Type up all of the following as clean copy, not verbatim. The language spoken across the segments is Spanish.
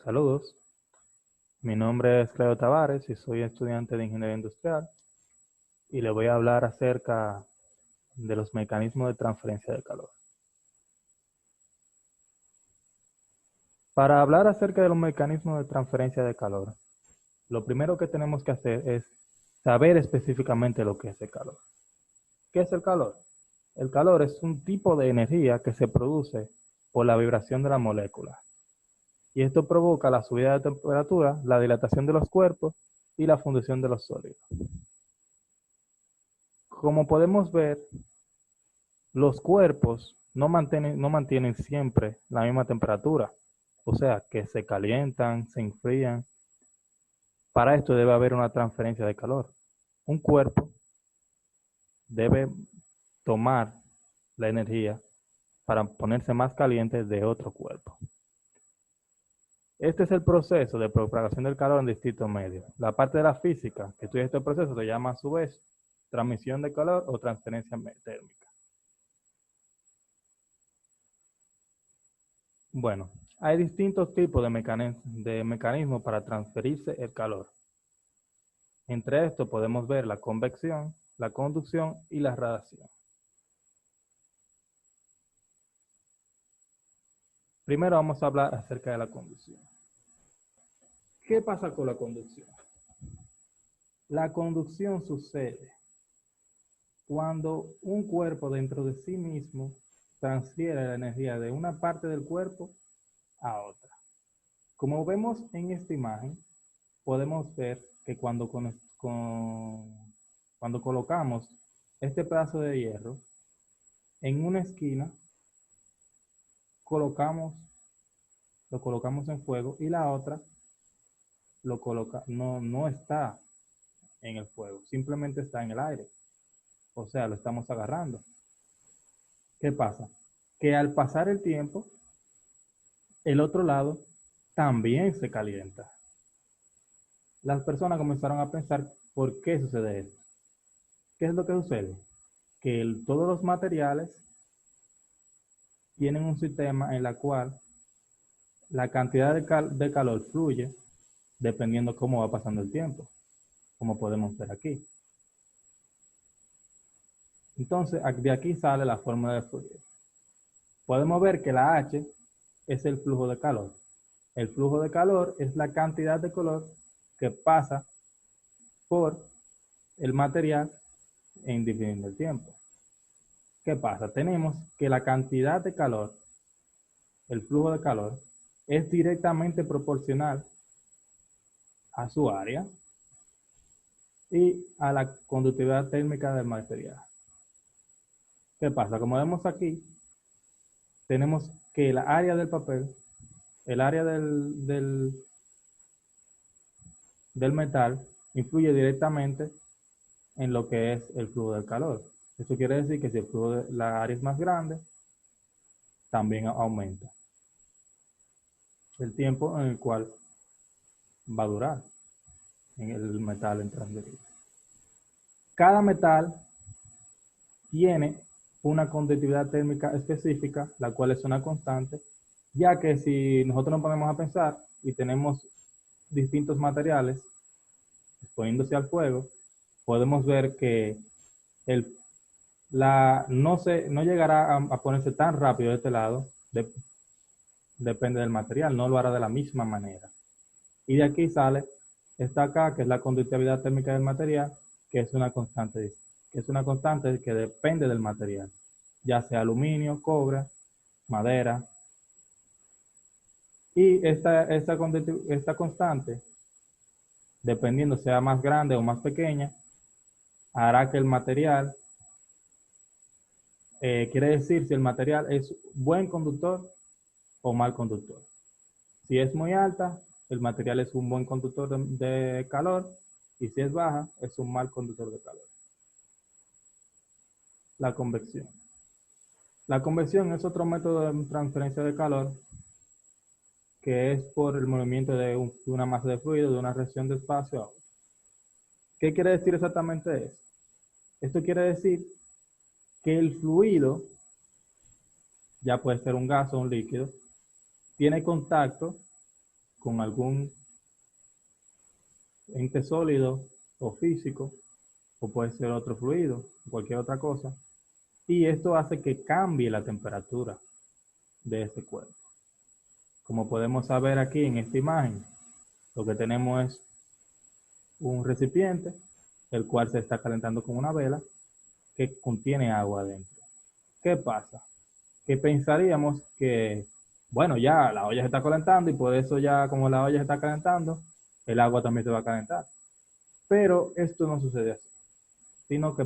Saludos, mi nombre es Cleo Tavares y soy estudiante de Ingeniería Industrial y le voy a hablar acerca de los mecanismos de transferencia de calor. Para hablar acerca de los mecanismos de transferencia de calor, lo primero que tenemos que hacer es saber específicamente lo que es el calor. ¿Qué es el calor? El calor es un tipo de energía que se produce por la vibración de las moléculas. Y esto provoca la subida de temperatura, la dilatación de los cuerpos y la fundición de los sólidos. Como podemos ver, los cuerpos no mantienen siempre la misma temperatura, o sea, que se calientan, se enfrían. Para esto debe haber una transferencia de calor. Un cuerpo debe tomar la energía para ponerse más caliente de otro cuerpo. Este es el proceso de propagación del calor en distintos medios. La parte de la física que estudia este proceso se llama a su vez transmisión de calor o transferencia térmica. Bueno, hay distintos tipos de mecanismos para transferirse el calor. Entre estos podemos ver la convección, la conducción y la radiación. Primero vamos a hablar acerca de la conducción. ¿Qué pasa con la conducción? La conducción sucede cuando un cuerpo dentro de sí mismo transfiere la energía de una parte del cuerpo a otra. Como vemos en esta imagen, podemos ver que cuando colocamos este pedazo de hierro en una esquina, lo colocamos en fuego y la otra no está en el fuego, simplemente está en el aire. O sea, lo estamos agarrando. ¿Qué pasa? Que al pasar el tiempo, el otro lado también se calienta. Las personas comenzaron a pensar, ¿por qué sucede esto? ¿Qué es lo que sucede? Que todos los materiales tienen un sistema en el cual la cantidad de calor fluye dependiendo cómo va pasando el tiempo, como podemos ver aquí. Entonces, de aquí sale la fórmula de Fourier. Podemos ver que la H es el flujo de calor. El flujo de calor es la cantidad de calor que pasa por el material en dividiendo el tiempo. ¿Qué pasa? Tenemos que la cantidad de calor, el flujo de calor, es directamente proporcional a su área y a la conductividad térmica del material. ¿Qué pasa? Como vemos aquí, tenemos que la área del papel, el área del metal, influye directamente en lo que es el flujo del calor. Eso quiere decir que si el flujo de la área es más grande, también aumenta el tiempo en el cual va a durar en el metal en transferir. Cada metal tiene una conductividad térmica específica, la cual es una constante, ya que si nosotros nos ponemos a pensar y tenemos distintos materiales exponiéndose al fuego, podemos ver que no llegará a ponerse tan rápido de este lado, depende del material, no lo hará de la misma manera. Y de aquí sale esta acá, que es la conductividad térmica del material, que es una constante que depende del material, ya sea aluminio, cobre, madera. Y esta constante, dependiendo sea más grande o más pequeña, hará que el material, quiere decir si el material es buen conductor o mal conductor. Si es muy alta, el material es un buen conductor de calor, y si es baja, es un mal conductor de calor. La convección. La convección es otro método de transferencia de calor que es por el movimiento de una masa de fluido de una región de espacio a otra. ¿Qué quiere decir exactamente eso? Esto quiere decir que el fluido, ya puede ser un gas o un líquido, tiene contacto con algún ente sólido o físico, o puede ser otro fluido, cualquier otra cosa, y esto hace que cambie la temperatura de ese cuerpo. Como podemos saber aquí en esta imagen, lo que tenemos es un recipiente, el cual se está calentando con una vela que contiene agua dentro. ¿Qué pasa? Que pensaríamos que, bueno, ya la olla se está calentando y por eso ya como la olla se está calentando, el agua también se va a calentar. Pero esto no sucede así, sino que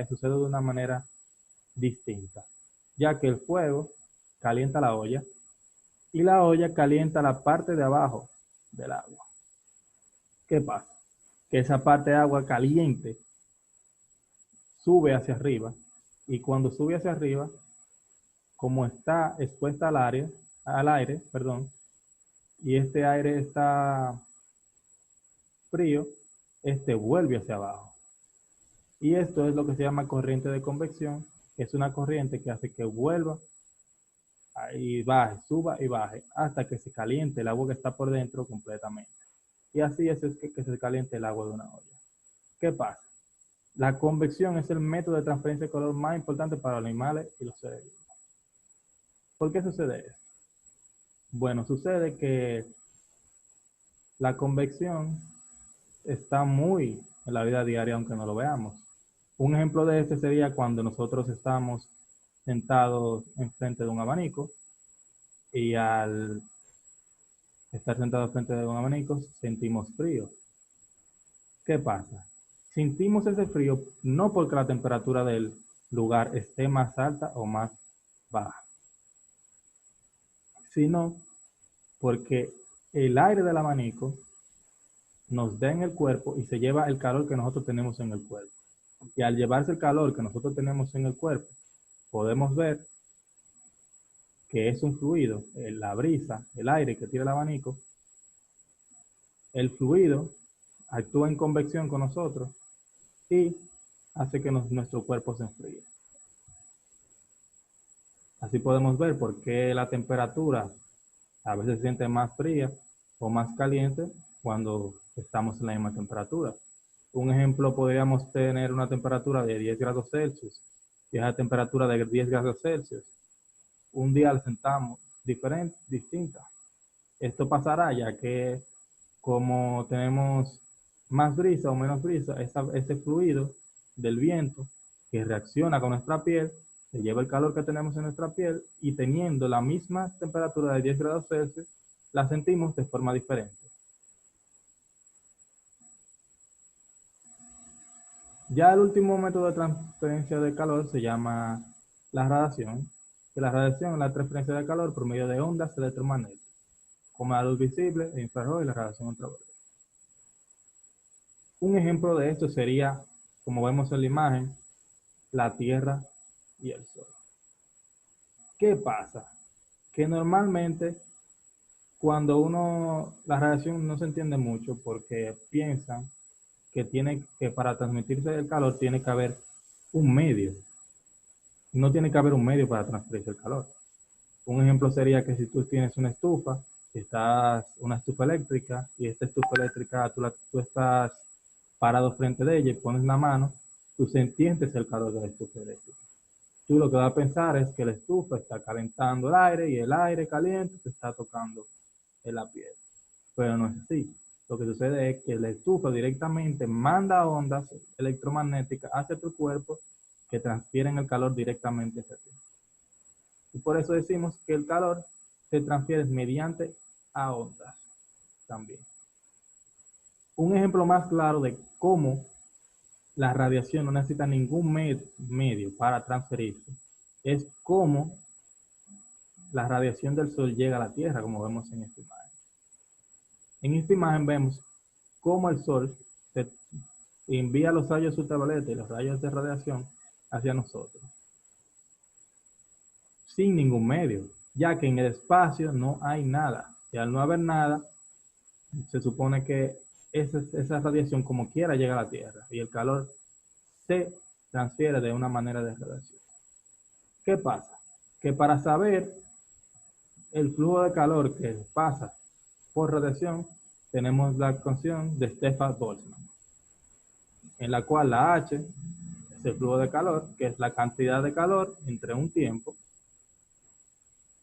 sucede de una manera distinta, ya que el fuego calienta la olla y la olla calienta la parte de abajo del agua. ¿Qué pasa? Que esa parte de agua caliente sube hacia arriba y cuando sube hacia arriba, como está expuesta al aire, perdón, y este aire está frío, este vuelve hacia abajo. Y esto es lo que se llama corriente de convección, que es una corriente que hace que vuelva y baje, suba y baje, hasta que se caliente el agua que está por dentro completamente. Y así es que se caliente el agua de una olla. ¿Qué pasa? La convección es el método de transferencia de calor más importante para los animales y los seres vivos. ¿Por qué sucede esto? Bueno, sucede que la convección está muy en la vida diaria, aunque no lo veamos. Un ejemplo de este sería cuando nosotros estamos sentados enfrente de un abanico y al estar sentados frente de un abanico sentimos frío. ¿Qué pasa? Sentimos ese frío no porque la temperatura del lugar esté más alta o más baja, sino porque el aire del abanico nos da en el cuerpo y se lleva el calor que nosotros tenemos en el cuerpo. Y al llevarse el calor que nosotros tenemos en el cuerpo, podemos ver que es un fluido, la brisa, el aire que tira el abanico, el fluido actúa en convección con nosotros y hace que nuestro cuerpo se enfríe. Así podemos ver por qué la temperatura a veces se siente más fría o más caliente cuando estamos en la misma temperatura. Un ejemplo, podríamos tener una temperatura de 10 grados Celsius y esa temperatura de 10 grados Celsius un día la sentamos distinta. Esto pasará ya que como tenemos más brisa o menos brisa, este fluido del viento que reacciona con nuestra piel, se lleva el calor que tenemos en nuestra piel y teniendo la misma temperatura de 10 grados Celsius, la sentimos de forma diferente. Ya el último método de transferencia de calor se llama la radiación, que la radiación es la transferencia de calor por medio de ondas electromagnéticas, como la luz visible, el infrarrojo y la radiación ultravioleta. Un ejemplo de esto sería, como vemos en la imagen, la Tierra y el Sol. ¿Qué pasa? Que normalmente cuando la radiación no se entiende mucho porque piensan que para transmitirse el calor tiene que haber un medio. No tiene que haber un medio para transferirse el calor. Un ejemplo sería que si tú tienes una estufa, una estufa eléctrica, y esta estufa eléctrica tú estás parado frente de ella y pones la mano, tú sientes el calor de la estufa eléctrica. Tú lo que vas a pensar es que la estufa está calentando el aire y el aire caliente te está tocando en la piel. Pero no es así. Lo que sucede es que la estufa directamente manda ondas electromagnéticas hacia tu cuerpo que transfieren el calor directamente hacia ti. Y por eso decimos que el calor se transfiere mediante a ondas también. Un ejemplo más claro de cómo la radiación no necesita ningún medio para transferirse es cómo la radiación del sol llega a la Tierra, como vemos en esta imagen. En esta imagen vemos cómo el sol envía los rayos ultravioleta y los rayos de radiación hacia nosotros, sin ningún medio, ya que en el espacio no hay nada. Y al no haber nada, se supone que esa radiación como quiera llega a la Tierra y el calor se transfiere de una manera de radiación. ¿Qué pasa? Que para saber el flujo de calor que pasa por radiación, tenemos la ecuación de Stefan-Boltzmann, en la cual la H es el flujo de calor, que es la cantidad de calor entre un tiempo,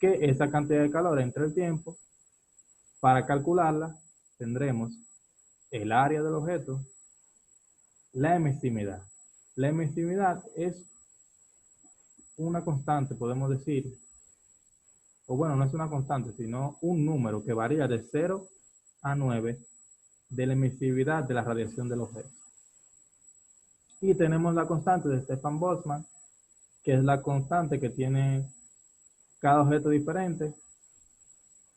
que esa cantidad de calor entre el tiempo, para calcularla, tendremos el área del objeto, la emisividad. La emisividad es una constante, podemos decir, o bueno, no es una constante, sino un número que varía de 0 a 9 de la emisividad de la radiación del objeto. Y tenemos la constante de Stefan-Boltzmann, que es la constante que tiene cada objeto diferente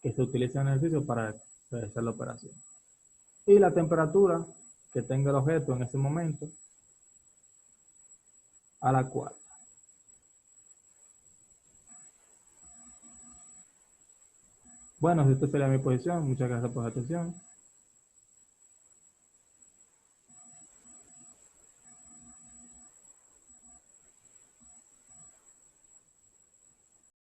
que se utiliza en el ejercicio para realizar la operación. Y la temperatura que tenga el objeto en ese momento, a la cual. Bueno, esta sería mi posición. Muchas gracias por su atención.